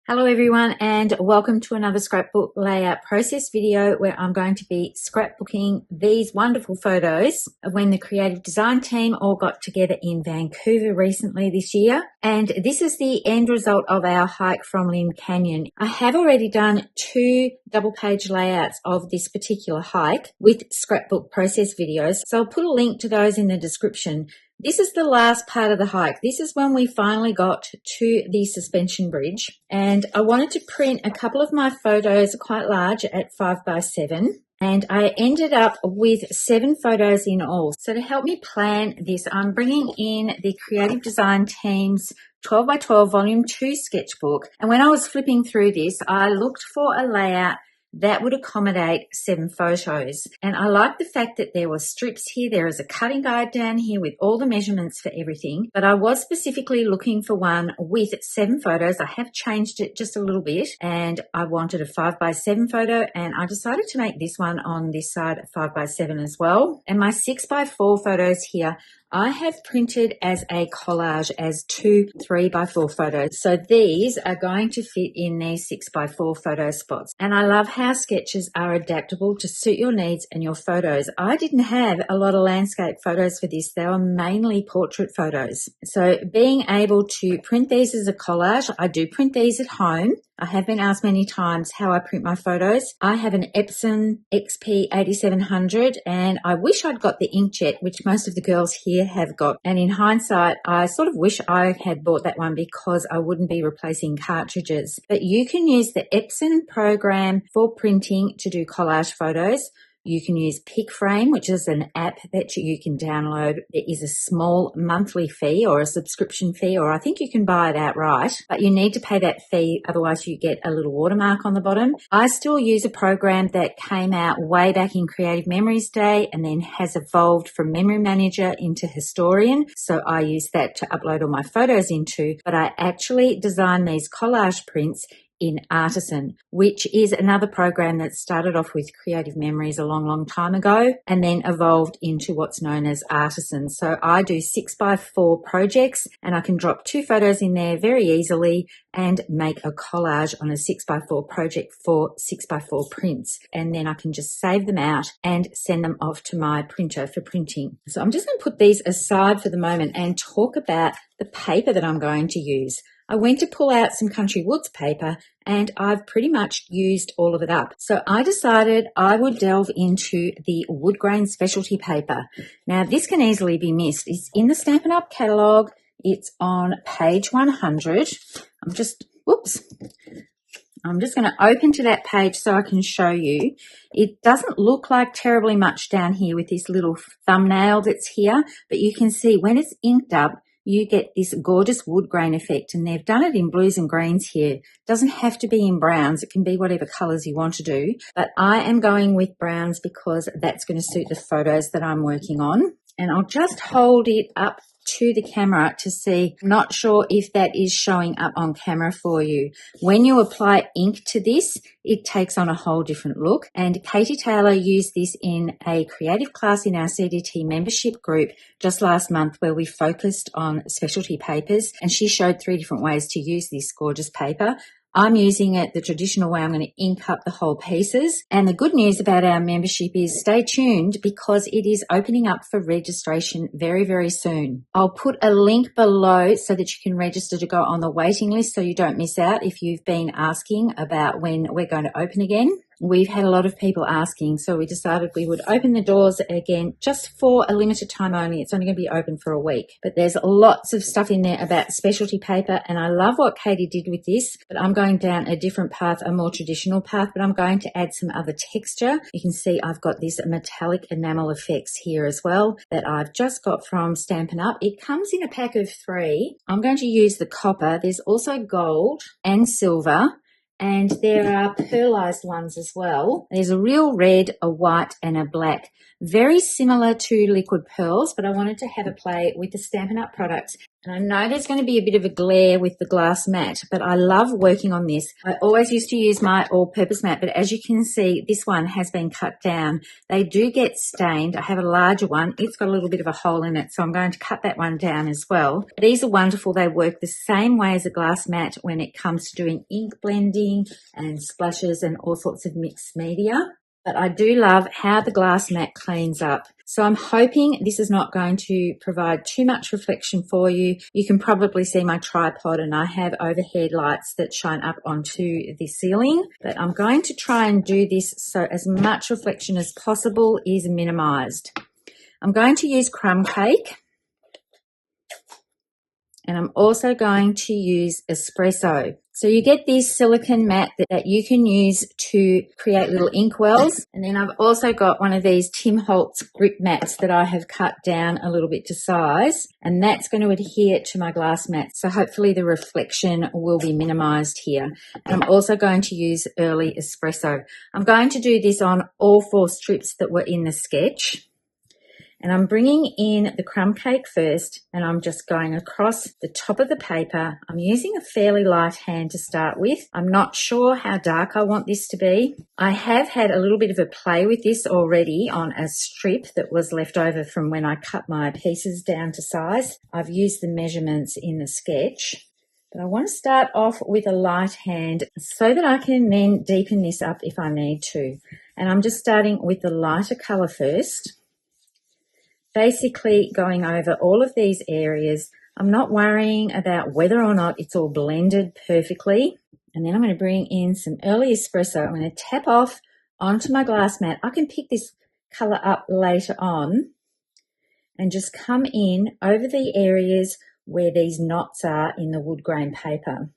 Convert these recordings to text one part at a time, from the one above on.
Hello everyone, and welcome to another scrapbook layout process video where I'm going to be scrapbooking these wonderful photos of when the creative design team all got together in Vancouver recently this year. And this is the end result of our hike from Lynn Canyon. I have already done 2 double page layouts of this particular hike with scrapbook process videos, so I'll put a link to those in the description. This is the last part of the hike. This is when we finally got to the suspension bridge, and I wanted to print a couple of my photos quite large at 5x7, and I ended up with 7 photos in all. So to help me plan this, I'm bringing in the creative design team's 12x12 volume 2 sketchbook, and when I was flipping through this, I looked for a layout that would accommodate 7 photos. And I like the fact that there were strips here. There is a cutting guide down here with all the measurements for everything. But I was specifically looking for one with 7 photos. I have changed it just a little bit, and I wanted a 5x7 photo, and I decided to make this one on this side 5x7 as well. And my 6x4 photos here, I have printed as a collage as 2 3x4 photos. So these are going to fit in these 6x4 photo spots. And I love how sketches are adaptable to suit your needs and your photos. I didn't have a lot of landscape photos for this. They were mainly portrait photos. So being able to print these as a collage, I do print these at home. I have been asked many times how I print my photos. I have an Epson XP 8700, and I wish I'd got the inkjet, which most of the girls here have got. And in hindsight, I sort of wish I had bought that one because I wouldn't be replacing cartridges. But you can use the Epson program for printing to do collage photos. You can use PicFrame, which is an app that you can download. There is a small monthly fee or a subscription fee, or I think you can buy it outright, but you need to pay that fee, otherwise you get a little watermark on the bottom. I still use a program that came out way back in Creative Memories Day and then has evolved from Memory Manager into Historian, so I use that to upload all my photos into, but I actually design these collage prints in Artisan, which is another program that started off with Creative Memories a long time ago and then evolved into what's known as Artisan. So I do 6x4 projects, and I can drop 2 photos in there very easily and make a collage on a 6x4 project for 6x4 prints. And then I can just save them out and send them off to my printer for printing. So I'm just going to put these aside for the moment and talk about the paper that I'm going to use. I went to pull out some Country Woods paper, and I've pretty much used all of it up. So I decided I would delve into the Woodgrain specialty paper. Now, this can easily be missed. It's in the Stampin' Up catalogue. It's on page 100. I'm just going to open to that page so I can show you. It doesn't look like terribly much down here with this little thumbnail that's here, but you can see when it's inked up, you get this gorgeous wood grain effect, and they've done it in blues and greens here. It doesn't have to be in browns. It can be whatever colours you want to do, but I am going with browns because that's going to suit the photos that I'm working on. And I'll just hold it up to the camera to see. I'm not sure if that is showing up on camera for you. When you apply ink to this, it takes on a whole different look. And Katie Taylor used this in a creative class in our CDT membership group just last month, where we focused on specialty papers, and she showed 3 different ways to use this gorgeous paper. I'm using it the traditional way. I'm going to ink up the whole pieces. And the good news about our membership is stay tuned, because it is opening up for registration very soon. I'll put a link below so that you can register to go on the waiting list so you don't miss out if you've been asking about when we're going to open again. We've had a lot of people asking, so we decided we would open the doors again just for a limited time only. It's only going to be open for a week, but there's lots of stuff in there about specialty paper, and I love what Katie did with this, but I'm going down a different path, a more traditional path, but I'm going to add some other texture. You can see I've got this metallic enamel effects here as well that I've just got from Stampin' Up. It comes in a pack of 3. I'm going to use the copper. There's also gold and silver, and there are pearlized ones as well. There's a real red, a white, and a black. very similar to liquid pearls, but I wanted to have a play with the Stampin' Up products. And I know there's going to be a bit of a glare with the glass mat, but I love working on this. I always used to use my all-purpose mat, but as you can see, this one has been cut down. They do get stained. I have a larger one. It's got a little bit of a hole in it, so I'm going to cut that one down as well. These are wonderful. They work the same way as a glass mat when it comes to doing ink blending and splashes and all sorts of mixed media. But I do love how the glass mat cleans up. So I'm hoping this is not going to provide too much reflection for you. You can probably see my tripod, and I have overhead lights that shine up onto the ceiling. But I'm going to try and do this so as much reflection as possible is minimized. I'm going to use crumb cake. And I'm also going to use espresso. So you get this silicone mat that you can use to create little ink wells. And then I've also got one of these Tim Holtz grip mats that I have cut down a little bit to size. And that's going to adhere to my glass mat. So hopefully the reflection will be minimized here. And I'm also going to use early espresso. I'm going to do this on all 4 strips that were in the sketch. And I'm bringing in the crumb cake first, and I'm just going across the top of the paper. I'm using a fairly light hand to start with. I'm not sure how dark I want this to be. I have had a little bit of a play with this already on a strip that was left over from when I cut my pieces down to size. I've used the measurements in the sketch. But I want to start off with a light hand so that I can then deepen this up if I need to. And I'm just starting with the lighter colour first. Basically going over all of these areas. I'm not worrying about whether or not it's all blended perfectly. And then I'm going to bring in some early espresso. I'm going to tap off onto my glass mat. I can pick this colour up later on and just come in over the areas where these knots are in the wood grain paper.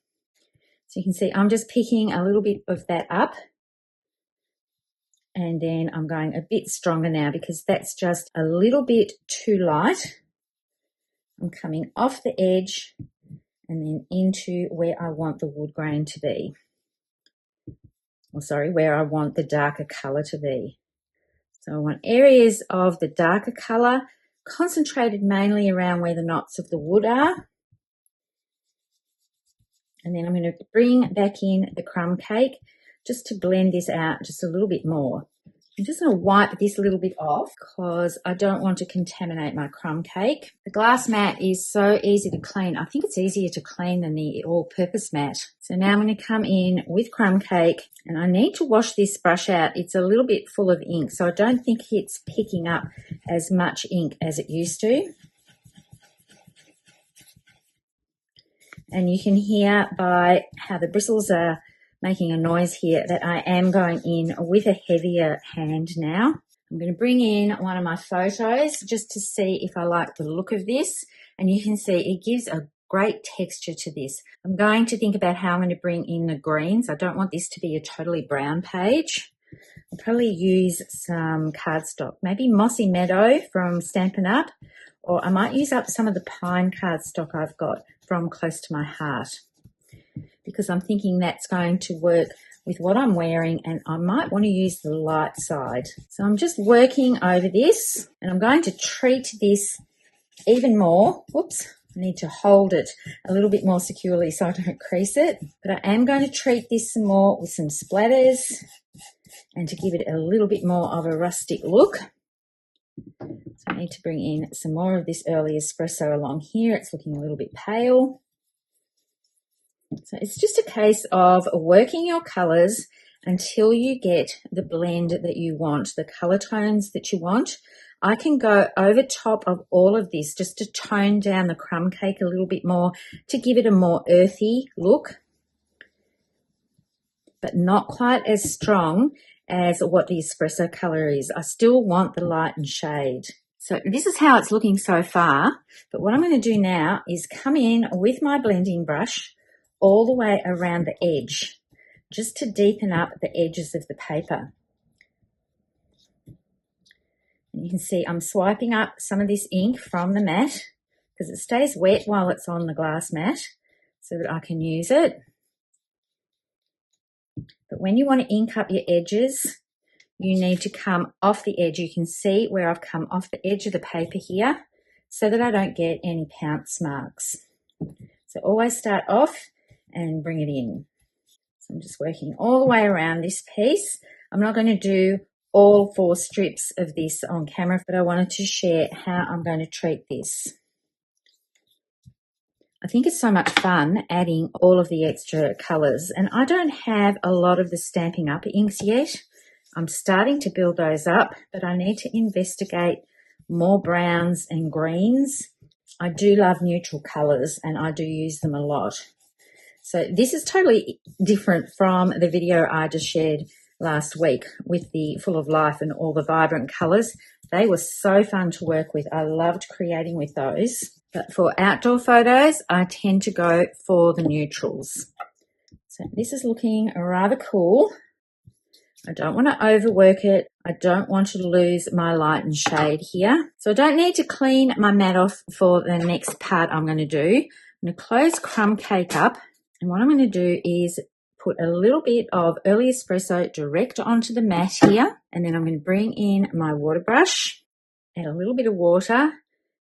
So you can see I'm just picking a little bit of that up. And then I'm going a bit stronger now because that's just a little bit too light. I'm coming off the edge and then into where I want the wood grain to be. Or sorry, where I want the darker colour to be. So I want areas of the darker colour concentrated mainly around where the knots of the wood are. And then I'm going to bring back in the crumb cake just to blend this out just a little bit more. I'm just going to wipe this a little bit off because I don't want to contaminate my crumb cake. The glass mat is so easy to clean. I think it's easier to clean than the all-purpose mat. So now I'm going to come in with crumb cake, and I need to wash this brush out. It's a little bit full of ink, so I don't think it's picking up as much ink as it used to. And you can hear by how the bristles are making a noise here that I am going in with a heavier hand now. I'm going to bring in one of my photos just to see if I like the look of this. And you can see it gives a great texture to this. I'm going to think about how I'm going to bring in the greens. I don't want this to be a totally brown page. I'll probably use some cardstock, maybe Mossy Meadow from Stampin' Up, or I might use up some of the pine cardstock I've got from Close to My Heart, because I'm thinking that's going to work with what I'm wearing, and I might want to use the light side. So I'm just working over this, and I'm going to treat this even more. Whoops, I need to hold it a little bit more securely so I don't crease it. But I am going to treat this some more with some splatters and to give it a little bit more of a rustic look. So I need to bring in some more of this early espresso along here. It's looking a little bit pale. So it's just a case of working your colours until you get the blend that you want, the colour tones that you want. I can go over top of all of this just to tone down the crumb cake a little bit more to give it a more earthy look, but not quite as strong as what the espresso colour is. I still want the light and shade. So this is how it's looking so far, but what I'm going to do now is come in with my blending brush all the way around the edge, just to deepen up the edges of the paper. And you can see I'm swiping up some of this ink from the mat because it stays wet while it's on the glass mat so that I can use it. But when you want to ink up your edges, you need to come off the edge. You can see where I've come off the edge of the paper here so that I don't get any pounce marks. So always start off and bring it in. So I'm just working all the way around this piece. I'm not going to do all 4 strips of this on camera, but I wanted to share how I'm going to treat this. I think it's so much fun adding all of the extra colours, and I don't have a lot of the Stampin' Up inks yet. I'm starting to build those up, but I need to investigate more browns and greens. I do love neutral colours and I do use them a lot. So this is totally different from the video I just shared last week with the Full of Life and all the vibrant colours. They were so fun to work with. I loved creating with those. But for outdoor photos, I tend to go for the neutrals. So this is looking rather cool. I don't want to overwork it. I don't want to lose my light and shade here. So I don't need to clean my mat off for the next part I'm going to do. I'm going to close Crumb Cake up. And what I'm going to do is put a little bit of early espresso direct onto the mat here. And then I'm going to bring in my water brush, add a little bit of water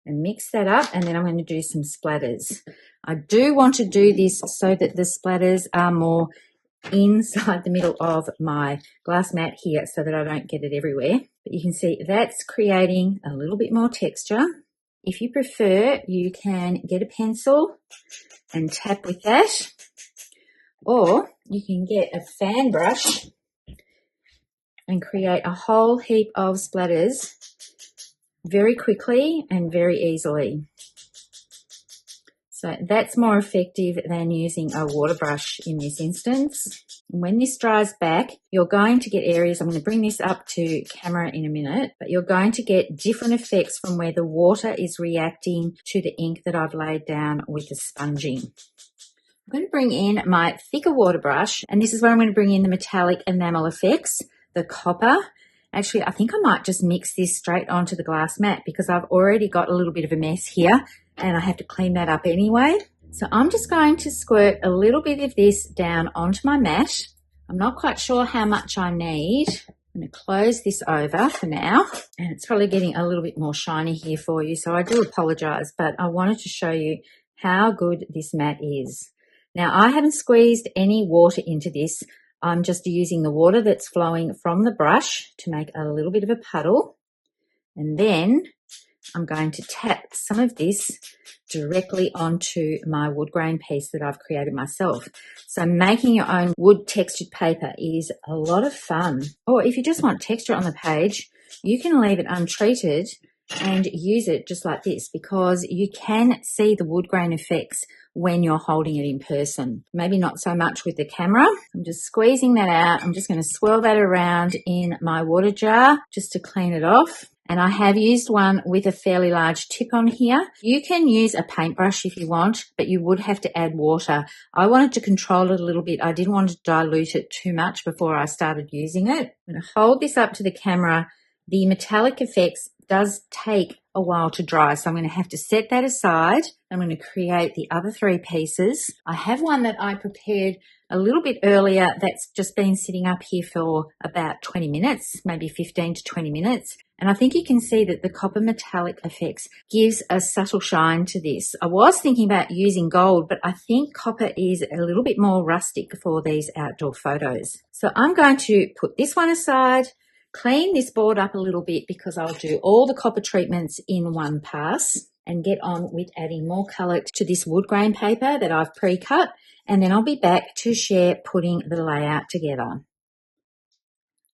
and mix that up. And then I'm going to do some splatters. I do want to do this so that the splatters are more inside the middle of my glass mat here so that I don't get it everywhere. But you can see that's creating a little bit more texture. If you prefer, you can get a pencil and tap with that, or you can get a fan brush and create a whole heap of splatters very quickly and very easily. So that's more effective than using a water brush in this instance. When this dries back, you're going to get areas, I'm going to bring this up to camera in a minute, but you're going to get different effects from where the water is reacting to the ink that I've laid down with the sponging. I'm going to bring in my thicker water brush, and this is where I'm going to bring in the metallic enamel effects, the copper. Actually, I think I might just mix this straight onto the glass mat because I've already got a little bit of a mess here and I have to clean that up anyway. So I'm just going to squirt a little bit of this down onto my mat. I'm not quite sure how much I need. I'm going to close this over for now, and it's probably getting a little bit more shiny here for you, so I do apologise, but I wanted to show you how good this mat is. Now, I haven't squeezed any water into this. I'm just using the water that's flowing from the brush to make a little bit of a puddle, and then I'm going to tap some of this directly onto my wood grain piece that I've created myself. So making your own wood textured paper is a lot of fun. Or if you just want texture on the page, you can leave it untreated and use it just like this, because you can see the wood grain effects when you're holding it in person. Maybe not so much with the camera. I'm just squeezing that out. I'm just going to swirl that around in my water jar just to clean it off. And I have used one with a fairly large tip on here. You can use a paintbrush if you want, but you would have to add water. I wanted to control it a little bit. I didn't want to dilute it too much before I started using it. I'm going to hold this up to the camera. The metallic effects does take a while to dry, so I'm going to have to set that aside. I'm going to create the other 3 pieces. I have one that I prepared a little bit earlier that's just been sitting up here for about 20 minutes, maybe 15 to 20 minutes. And I think you can see that the copper metallic effects gives a subtle shine to this. I was thinking about using gold, but I think copper is a little bit more rustic for these outdoor photos. So I'm going to put this one aside, clean this board up a little bit because I'll do all the copper treatments in one pass, and get on with adding more colour to this wood grain paper that I've pre-cut, and then I'll be back to share putting the layout together.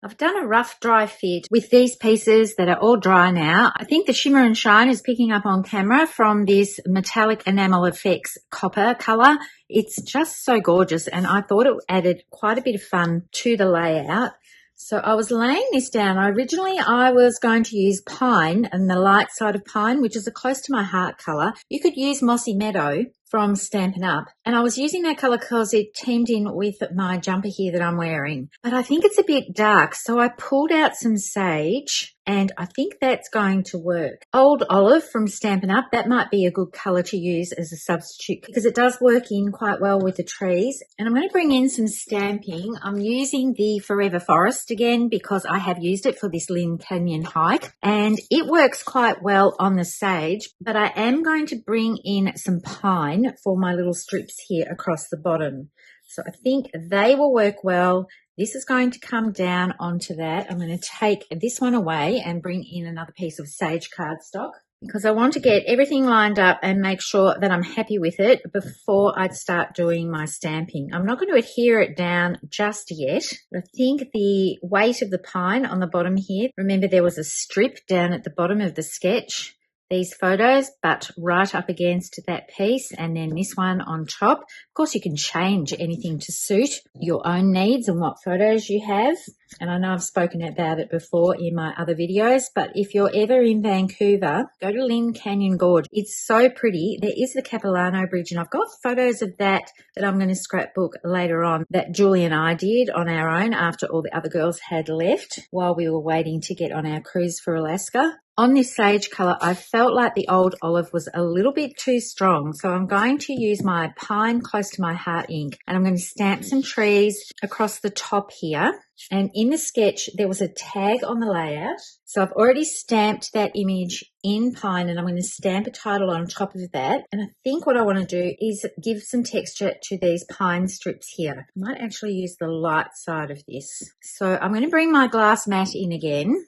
I've done a rough dry fit with these pieces that are all dry now. I think the shimmer and shine is picking up on camera from this metallic enamel effects copper colour. It's just so gorgeous, and I thought it added quite a bit of fun to the layout. So I was laying this down. Originally, I was going to use pine and the light side of pine, which is a close to my heart colour. You could use mossy meadow, from Stampin' Up, and I was using that colour because it teamed in with my jumper here that I'm wearing, but I think it's a bit dark, so I pulled out some sage and I think that's going to work. Old Olive from Stampin' Up, that might be a good colour to use as a substitute because it does work in quite well with the trees. And I'm going to bring in some stamping. I'm using the Forever Forest again because I have used it for this Lynn Canyon hike and it works quite well on the sage, but I am going to bring in some pine for my little strips here across the bottom. So I think they will work well. This is going to come down onto that. I'm going to take this one away and bring in another piece of sage cardstock because I want to get everything lined up and make sure that I'm happy with it before I start doing my stamping. I'm not going to adhere it down just yet. I think the weight of the pine on the bottom here, remember there was a strip down at the bottom of the sketch, these photos, but right up against that piece, and then this one on top. Of course, you can change anything to suit your own needs and what photos you have. And I know I've spoken about it before in my other videos, but if you're ever in Vancouver, go to Lynn Canyon Gorge. It's so pretty. There is the Capilano Bridge, and I've got photos of that I'm going to scrapbook later on that Julie and I did on our own after all the other girls had left while we were waiting to get on our cruise for Alaska. On this sage colour, I felt like the Old Olive was a little bit too strong, so I'm going to use my Pine Close to My Heart ink, and I'm going to stamp some trees across the top here. And in the sketch, there was a tag on the layout, so I've already stamped that image in pine, and I'm going to stamp a title on top of that. And I think what I want to do is give some texture to these pine strips here. I might actually use the light side of this. So I'm going to bring my glass mat in again.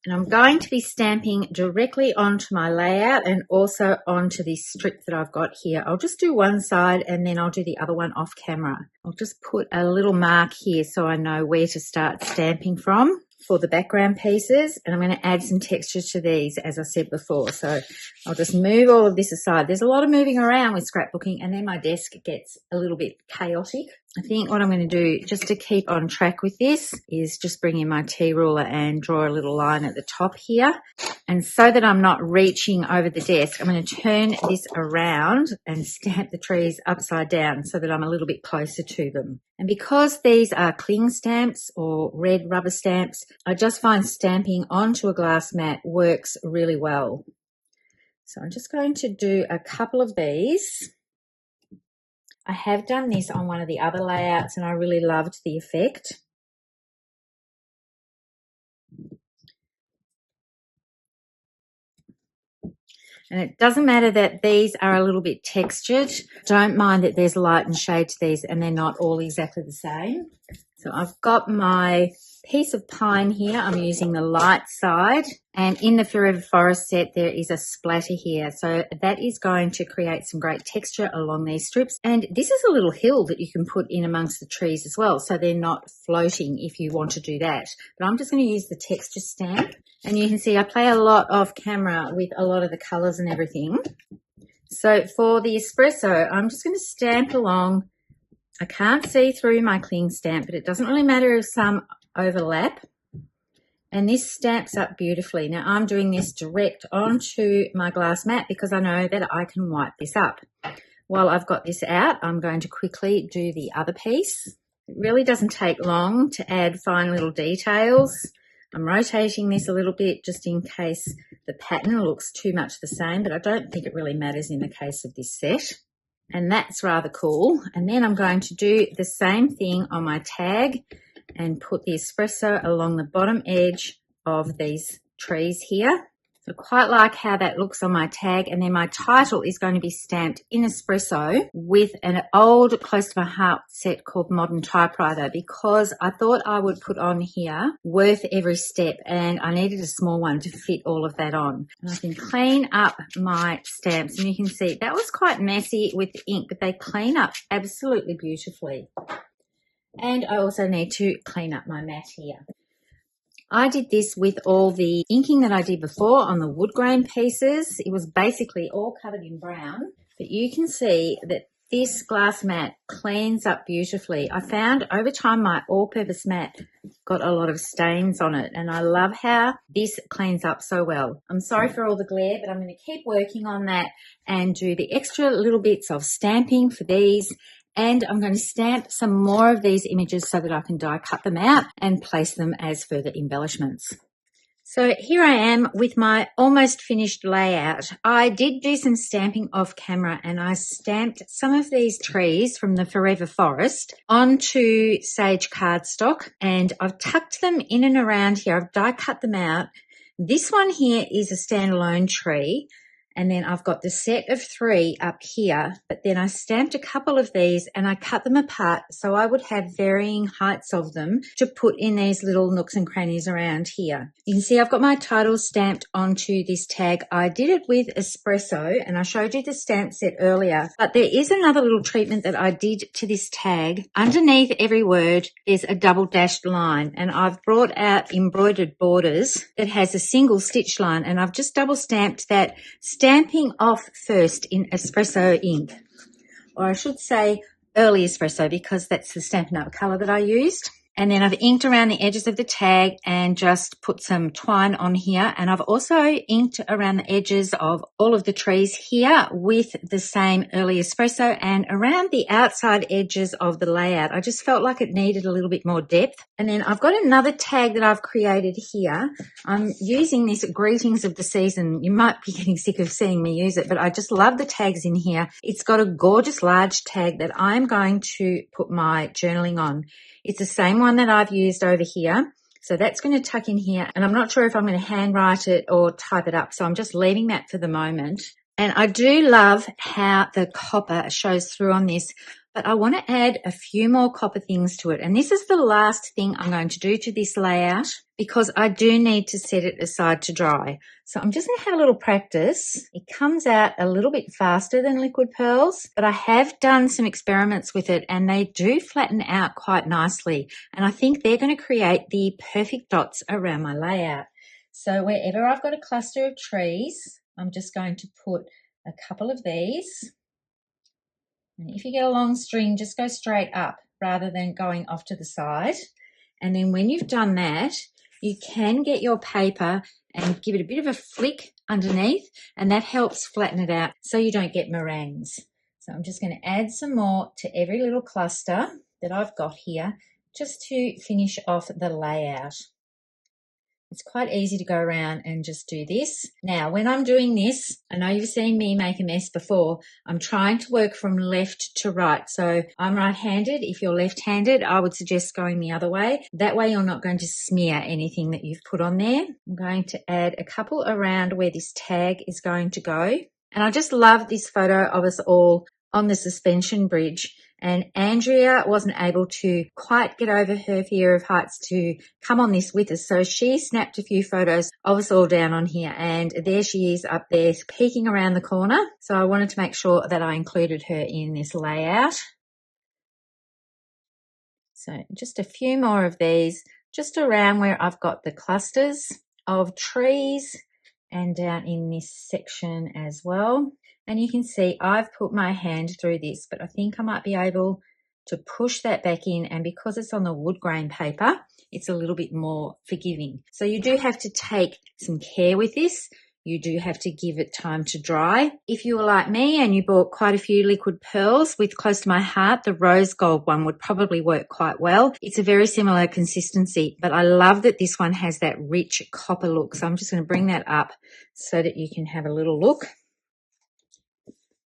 And I'm going to be stamping directly onto my layout and also onto this strip that I've got here. I'll just do one side and then I'll do the other one off camera. I'll just put a little mark here so I know where to start stamping from for the background pieces. And I'm going to add some texture to these, as I said before. So I'll just move all of this aside. There's a lot of moving around with scrapbooking, and then my desk gets a little bit chaotic. I think what I'm going to do, just to keep on track with this, is just bring in my T-ruler and draw a little line at the top here. And so that I'm not reaching over the desk, I'm going to turn this around and stamp the trees upside down so that I'm a little bit closer to them. And because these are cling stamps or red rubber stamps, I just find stamping onto a glass mat works really well. So I'm just going to do a couple of these. I have done this on one of the other layouts and I really loved the effect. And it doesn't matter that these are a little bit textured. Don't mind that there's light and shade to these and they're not all exactly the same. So I've got my piece of pine here. I'm using the light side. And in the Forever Forest set, there is a splatter here. So that is going to create some great texture along these strips. And this is a little hill that you can put in amongst the trees as well. So they're not floating if you want to do that. But I'm just going to use the texture stamp. And you can see I play a lot off camera with a lot of the colours and everything. So for the espresso, I'm just going to stamp along. I can't see through my cling stamp, but it doesn't really matter if some overlap. And this stamps up beautifully. Now I'm doing this direct onto my glass mat because I know that I can wipe this up. While I've got this out, I'm going to quickly do the other piece. It really doesn't take long to add fine little details. I'm rotating this a little bit just in case the pattern looks too much the same, but I don't think it really matters in the case of this set. And that's rather cool. And then I'm going to do the same thing on my tag and put the espresso along the bottom edge of these trees here. So quite like how that looks on my tag. And then my title is going to be stamped in espresso with an old Close to My Heart set called Modern Typewriter, because I thought I would put on here Worth Every Step, and I needed a small one to fit all of that on. And I can clean up my stamps, and you can see that was quite messy with the ink, but they clean up absolutely beautifully. And I also need to clean up my mat here. I did this with all the inking that I did before on the wood grain pieces. It was basically all covered in brown, but you can see that This glass mat cleans up beautifully. I found over time my all-purpose mat got a lot of stains on it, and I love how this cleans up so well. I'm sorry for all the glare, but I'm going to keep working on that and do the extra little bits of stamping for these. And I'm going to stamp some more of these images so that I can die cut them out and place them as further embellishments. So here I am with my almost finished layout. I did do some stamping off camera, and I stamped some of these trees from the Forever Forest onto sage cardstock, and I've tucked them in and around here. I've die cut them out. This one here is a standalone tree. And then I've got the set of 3 up here, but then I stamped a couple of these and I cut them apart so I would have varying heights of them to put in these little nooks and crannies around here. You can see I've got my title stamped onto this tag. I did it with espresso, and I showed you the stamp set earlier, but there is another little treatment that I did to this tag. Underneath every word is a double dashed line, and I've brought out embroidered borders that has a single stitch line, and I've just double stamped that, stamping off first in espresso ink, or I should say early espresso, because that's the Stampin' Up colour that I used. And then I've inked around the edges of the tag and just put some twine on here. And I've also inked around the edges of all of the trees here with the same early espresso, and around the outside edges of the layout. I just felt like it needed a little bit more depth. And then I've got another tag that I've created here. I'm using this Greetings of the Season. You might be getting sick of seeing me use it, but I just love the tags in here. It's got a gorgeous large tag that I'm going to put my journaling on. It's the same one that I've used over here. So that's going to tuck in here, and I'm not sure if I'm going to handwrite it or type it up. So I'm just leaving that for the moment. And I do love how the copper shows through on this, but I want to add a few more copper things to it. And this is the last thing I'm going to do to this layout, because I do need to set it aside to dry. So I'm just going to have a little practice. It comes out a little bit faster than liquid pearls, but I have done some experiments with it and they do flatten out quite nicely. And I think they're going to create the perfect dots around my layout. So wherever I've got a cluster of trees, I'm just going to put a couple of these. And if you get a long string, just go straight up rather than going off to the side. And then when you've done that, you can get your paper and give it a bit of a flick underneath, and that helps flatten it out so you don't get meringues. So I'm just going to add some more to every little cluster that I've got here just to finish off the layout. It's quite easy to go around and just do this. Now, when I'm doing this, I know you've seen me make a mess before. I'm trying to work from left to right. So I'm right-handed. If you're left-handed, I would suggest going the other way. That way you're not going to smear anything that you've put on there. I'm going to add a couple around where this tag is going to go. And I just love this photo of us all on the suspension bridge. And Andrea wasn't able to quite get over her fear of heights to come on this with us. So she snapped a few photos of us all down on here. And there she is up there peeking around the corner. So I wanted to make sure that I included her in this layout. So just a few more of these, just around where I've got the clusters of trees and down in this section as well. And you can see I've put my hand through this, but I think I might be able to push that back in. And because it's on the wood grain paper, it's a little bit more forgiving. So you do have to take some care with this. You do have to give it time to dry. If you were like me and you bought quite a few liquid pearls with Close to My Heart, the rose gold one would probably work quite well. It's a very similar consistency, but I love that this one has that rich copper look. So I'm just going to bring that up so that you can have a little look.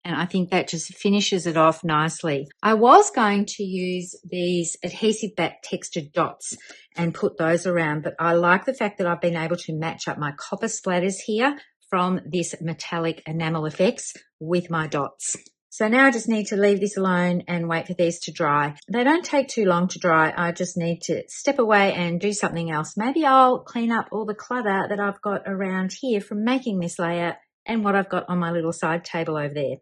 And I think that just finishes it off nicely. I was going to use these adhesive back textured dots and put those around, but I like the fact that I've been able to match up my copper splatters here from this metallic enamel effects with my dots. So now I just need to leave this alone and wait for these to dry. They don't take too long to dry. I just need to step away and do something else. Maybe I'll clean up all the clutter that I've got around here from making this layout and what I've got on my little side table over there.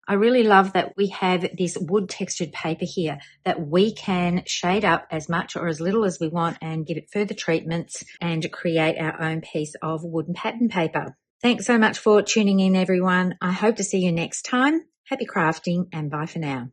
I really love that we have this wood textured paper here that we can shade up as much or as little as we want and give it further treatments and create our own piece of wooden pattern paper. Thanks so much for tuning in, everyone. I hope to see you next time. Happy crafting and bye for now.